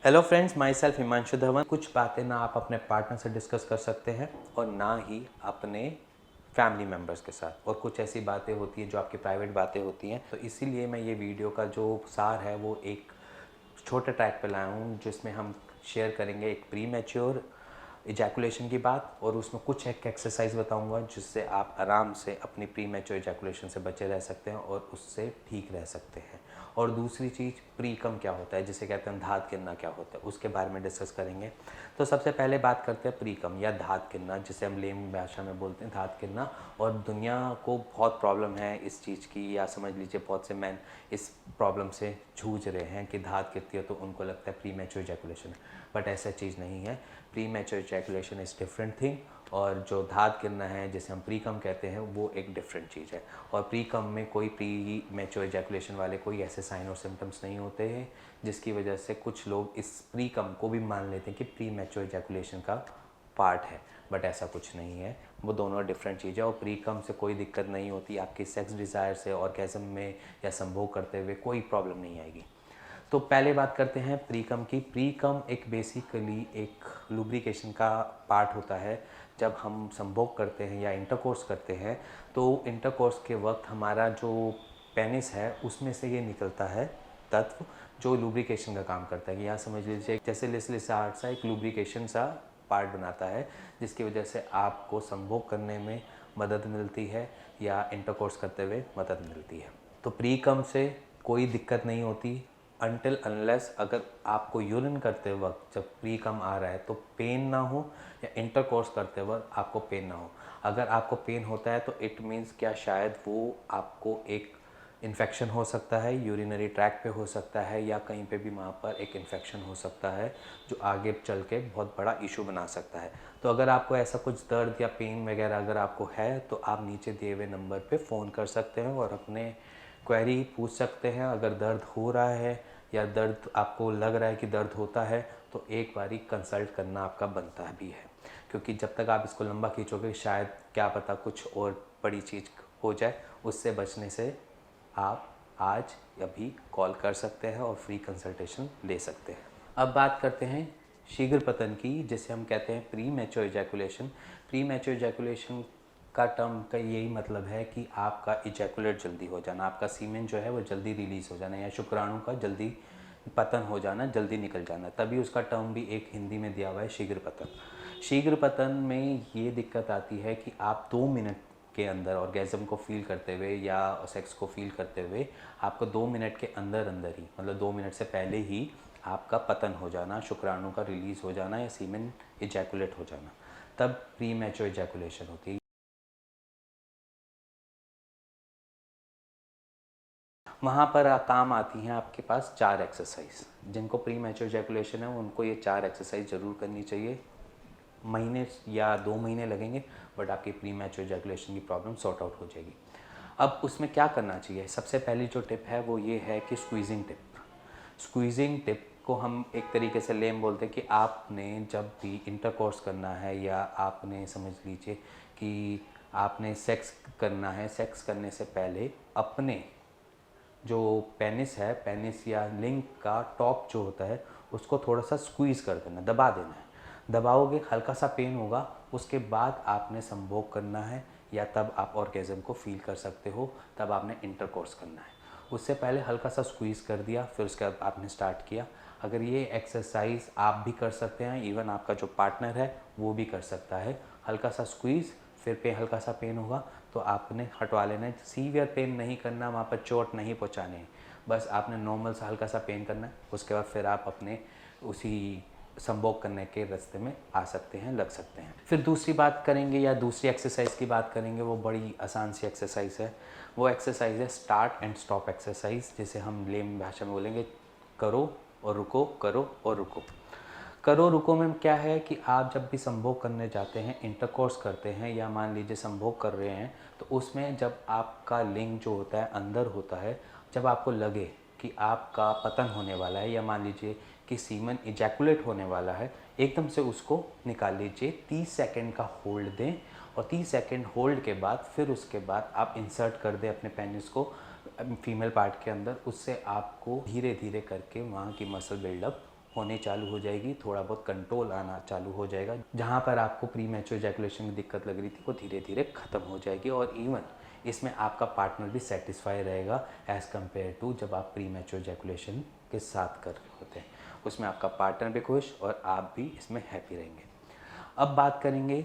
Hello friends, my self Himanshu Dhawan. कुछ बातें ना आप अपने पार्टनर से डिस्कस कर सकते हैं और ना ही अपने फैमिली मेम्बर्स के साथ, और कुछ ऐसी बातें होती हैं जो आपकी प्राइवेट बातें होती हैं। तो इसीलिए मैं ये वीडियो का जो सार है वो एक छोटे ट्रैक पे लाया हूँ, जिसमें हम शेयर करेंगे एक प्री मैच्योर इजैकुलेशन की बात, और उसमें कुछ एक एक्सरसाइज बताऊंगा जिससे आप आराम से अपनी प्री मैच्योर इजैकुलेशन से बचे रह सकते हैं और उससे ठीक रह सकते हैं। और दूसरी चीज़, प्री कम क्या होता है, जिसे कहते हैं धात गिरना क्या होता है, उसके बारे में डिस्कस करेंगे। तो सबसे पहले बात करते हैं प्री कम या धात गिरना, जिसे हम लेम भाषा में बोलते हैं धात गिरना। और दुनिया को बहुत प्रॉब्लम है इस चीज़ की, या समझ लीजिए बहुत से मैन इस प्रॉब्लम से जूझ रहे हैं कि धात गिरती है तो उनको लगता है प्री मैच्योर इजैकुलेशन है, बट ऐसा चीज़ नहीं है। Pre mature ejaculation is different thing, और जो धात गिरना है जिसे हम प्री कम कहते हैं वो एक डिफरेंट चीज़ है। और प्री कम में कोई प्री मैच्योर इजैकुलेशन वाले कोई ऐसे साइन और सिम्टम्स नहीं होते हैं, जिसकी वजह से कुछ लोग इस प्री कम को भी मान लेते हैं कि प्री मैच्योर इजैकुलेशन का पार्ट है, बट ऐसा कुछ नहीं है। वो दोनों डिफरेंट चीज़ है। और प्री कम से कोई दिक्कत नहीं होती, आपकी सेक्स डिज़ायर से ऑर्गेज़म में या संभोग करते हुए कोई प्रॉब्लम नहीं आएगी। तो पहले बात करते हैं प्री कम की। प्री कम एक बेसिकली एक लुब्रिकेशन का पार्ट होता है। जब हम संभोग करते हैं या इंटरकोर्स करते हैं तो इंटरकोर्स के वक्त हमारा जो पेनिस है उसमें से ये निकलता है तत्व जो लुब्रिकेशन का काम करता है। या समझ लीजिए जैसे लिसार्ड सा एक लुब्रिकेशन सा पार्ट बनाता है, जिसकी वजह से आपको संभोग करने में मदद मिलती है या इंटरकोर्स करते हुए मदद मिलती है। तो प्री कम से कोई दिक्कत नहीं होती अनटिल अनलेस अगर आपको यूरिन करते वक्त जब प्री कम आ रहा है तो पेन ना हो, या इंटरकोर्स करते वक्त आपको पेन ना हो। अगर आपको पेन होता है तो इट मीन्स क्या शायद वो आपको एक इन्फेक्शन हो सकता है, यूरिनरी ट्रैक पे हो सकता है, या कहीं पे भी वहाँ पर एक इन्फेक्शन हो सकता है जो आगे चल के बहुत बड़ा इशू बना सकता है। तो अगर आपको ऐसा कुछ दर्द या पेन वगैरह अगर आपको है तो आप नीचे दिए हुए नंबर पे फ़ोन कर सकते हैं और अपने क्वेरी पूछ सकते हैं। अगर दर्द हो रहा है या दर्द आपको लग रहा है कि दर्द होता है तो एक बारी कंसल्ट करना आपका बनता भी है, क्योंकि जब तक आप इसको लंबा खींचोगे शायद क्या पता कुछ और बड़ी चीज़ हो जाए। उससे बचने से आप आज अभी कॉल कर सकते हैं और फ्री कंसल्टेशन ले सकते हैं। अब बात करते हैं शीघ्र पतन की, जिसे हम कहते हैं pre mature ejaculation. Pre mature ejaculation का टर्म का यही मतलब है कि आपका इजैकुलेट जल्दी हो जाना, आपका सीमेन जो है वो जल्दी रिलीज़ हो जाना, या शुक्राणु का जल्दी पतन हो जाना, जल्दी निकल जाना। तभी उसका टर्म भी एक हिंदी में दिया हुआ है शीघ्र पतन। शीघ्र पतन में ये दिक्कत आती है कि आप 2 मिनट के अंदर ऑर्गेज़म को फील करते हुए या सेक्स को फील करते हुए आपको 2 मिनट के अंदर अंदर ही, मतलब 2 मिनट से पहले ही आपका पतन हो जाना, शुक्राणु का रिलीज़ हो जाना या सीमेन इजैकुलेट हो जाना, तब प्री मैच्योर इजैकुलेशन होती है। वहाँ पर काम आती हैं आपके पास 4 एक्सरसाइज। जिनको प्री मैच्योर इजैकुलेशन है उनको ये 4 एक्सरसाइज ज़रूर करनी चाहिए। महीने या 2 महीने लगेंगे, बट आपकी प्री मैच्योर इजैकुलेशन की प्रॉब्लम सॉर्ट आउट हो जाएगी। अब उसमें क्या करना चाहिए? सबसे पहली जो टिप है वो ये है कि स्क्वीज़िंग टिप। स्क्वीज़िंग टिप को हम एक तरीके से लेम बोलते हैं कि आपने जब भी इंटरकोर्स करना है या आपने समझ लीजिए कि आपने सेक्स करना है, सेक्स करने से पहले अपने जो पेनिस है, पेनिस या लिंग का टॉप जो होता है उसको थोड़ा सा स्क्वीज़ कर देना, दबा देना है। दबाओगे, हल्का सा पेन होगा, उसके बाद आपने संभोग करना है, या तब आप ऑर्गेज़म को फील कर सकते हो, तब आपने इंटरकोर्स करना है। उससे पहले हल्का सा स्क्वीज़ कर दिया, फिर उसके बाद आपने स्टार्ट किया। अगर ये एक्सरसाइज आप भी कर सकते हैं, इवन आपका जो पार्टनर है वो भी कर सकता है। हल्का सा स्क्वीज़, फिर पे हल्का सा पेन होगा तो आपने हटवा लेना है। सीवियर पेन नहीं करना, वहाँ पर चोट नहीं पहुँचानी है, बस आपने नॉर्मल सा हल्का सा पेन करना है। उसके बाद फिर आप अपने उसी संभोग करने के रास्ते में आ सकते हैं, लग सकते हैं। फिर दूसरी बात करेंगे या दूसरी एक्सरसाइज की बात करेंगे, वो बड़ी आसान सी एक्सरसाइज है। वो एक्सरसाइज है स्टार्ट एंड स्टॉप एक्सरसाइज, जिसे हम लेम भाषा में बोलेंगे करो और रुको, करो और रुको। करो रुको में क्या है कि आप जब भी संभोग करने जाते हैं, इंटरकोर्स करते हैं या मान लीजिए संभोग कर रहे हैं, तो उसमें जब आपका लिंग जो होता है अंदर होता है, जब आपको लगे कि आपका पतन होने वाला है या मान लीजिए कि सीमन इजैकुलेट होने वाला है, एकदम से उसको निकाल लीजिए। 30 सेकंड का होल्ड दें और 30 सेकंड होल्ड के बाद फिर उसके बाद आप इंसर्ट कर दें अपने पेनिस को फीमेल पार्ट के अंदर। उससे आपको धीरे धीरे करके वहाँ की मसल बिल्डअप होने चालू हो जाएगी, थोड़ा बहुत कंट्रोल आना चालू हो जाएगा। जहाँ पर आपको प्री मैच्योर इजैकुलेशन की दिक्कत लग रही थी वो धीरे धीरे ख़त्म हो जाएगी, और इवन इसमें आपका पार्टनर भी सेटिस्फाई रहेगा एज़ कम्पेयर टू जब आप प्री मैच्योर इजैकुलेशन के साथ कर रहे होते हैं। उसमें आपका पार्टनर भी खुश और आप भी इसमें हैप्पी रहेंगे। अब बात करेंगे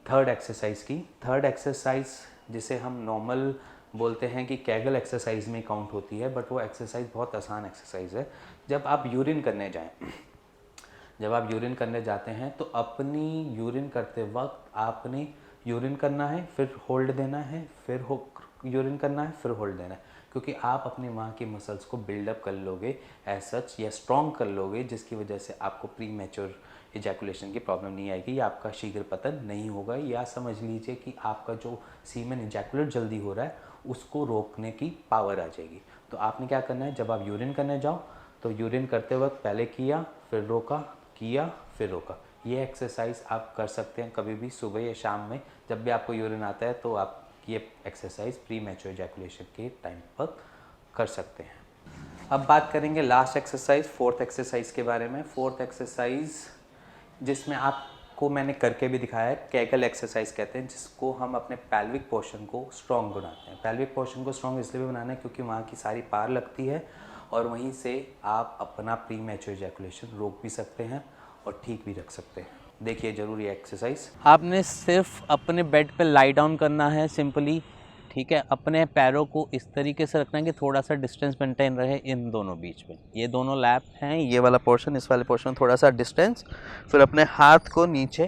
थर्ड एक्सरसाइज की। थर्ड एक्सरसाइज जिसे हम नॉर्मल बोलते हैं कि कैगल एक्सरसाइज में काउंट होती है, बट वो एक्सरसाइज बहुत आसान एक्सरसाइज है। जब आप यूरिन करने जाएं, जब आप यूरिन करने जाते हैं तो अपनी यूरिन करते वक्त आपने यूरिन करना है, फिर होल्ड देना है, फिर यूरिन करना है, फिर होल्ड देना है, क्योंकि आप अपने वहाँ की मसल्स को बिल्डअप कर लोगे एज सच, या स्ट्रॉन्ग कर लोगे, जिसकी वजह से आपको प्री मैच्योर इजैकुलेशन की प्रॉब्लम नहीं आएगी, या आपका शीघ्र पतन नहीं होगा, या समझ लीजिए कि आपका जो सीमेन इजैकुलेट जल्दी हो रहा है उसको रोकने की पावर आ जाएगी। तो आपने क्या करना है, जब आप यूरिन करने जाओ तो यूरिन करते वक्त पहले किया, फिर रोका, किया, फिर रोका। ये एक्सरसाइज आप कर सकते हैं कभी भी, सुबह या शाम में, जब भी आपको यूरिन आता है तो आप ये एक्सरसाइज प्री मैच्योर इजैकुलेशन के टाइम पर कर सकते हैं। अब बात करेंगे लास्ट एक्सरसाइज, फोर्थ एक्सरसाइज के बारे में। फोर्थ एक्सरसाइज जिसमें आपको मैंने करके भी दिखाया है, कैगल एक्सरसाइज कहते हैं, जिसको हम अपने पैल्विक पोर्शन को स्ट्रॉन्ग बनाते हैं। पैल्विक पोर्शन को स्ट्रॉन्ग इसलिए भी बनाना है क्योंकि वहाँ की सारी पार लगती है, और वहीं से आप अपना प्री मैच्योर इजैकुलेशन रोक भी सकते हैं और ठीक भी रख सकते हैं। देखिए जरूरी एक्सरसाइज, आपने सिर्फ अपने बेड पे लाई डाउन करना है सिंपली, ठीक है। अपने पैरों को इस तरीके से रखना है कि थोड़ा सा डिस्टेंस मेंटेन रहे इन दोनों बीच में। ये दोनों लैप हैं, ये वाला पोर्शन, इस वाले पोर्शन थोड़ा सा डिस्टेंस, फिर अपने हाथ को नीचे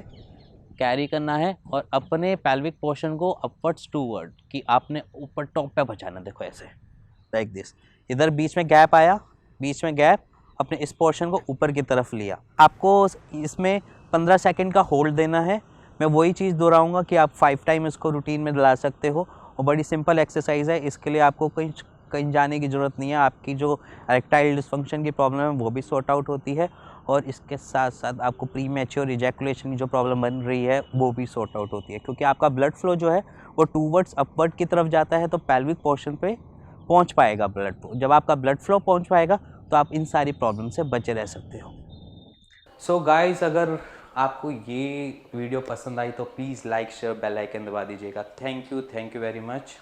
कैरी करना है और अपने पैल्विक पोर्शन को अपवर्ड्स टूवर्ड, कि आपने ऊपर टॉप पे बचाना, देखो ऐसे, लाइक दिस। इधर बीच में गैप आया, बीच में गैप, अपने इस पोर्शन को ऊपर की तरफ लिया। आपको इसमें 15 सेकंड का होल्ड देना है। मैं वही चीज़ दोहराऊंगा कि आप 5 टाइम इसको रूटीन में ला सकते हो, और बड़ी सिंपल एक्सरसाइज है। इसके लिए आपको कहीं कहीं जाने की ज़रूरत नहीं है। आपकी जो इरेक्टाइल डिस्फंक्शन की प्रॉब्लम है वो भी सॉर्ट आउट होती है, और इसके साथ साथ आपको प्री मैच्योर इजैकुलेशन की जो प्रॉब्लम बन रही है वो भी सॉर्ट आउट होती है, क्योंकि आपका ब्लड फ्लो जो है वो टूवर्ड्स अपवर्ड की तरफ जाता है, तो पैल्विक पोर्शन पे पहुंच पाएगा ब्लड। जब आपका ब्लड फ्लो पहुंच पाएगा तो आप इन सारी प्रॉब्लम से बचे रह सकते हो। सो गाइस, अगर आपको ये वीडियो पसंद आई तो please like share bell icon दबा दीजिएगा। Thank you very much.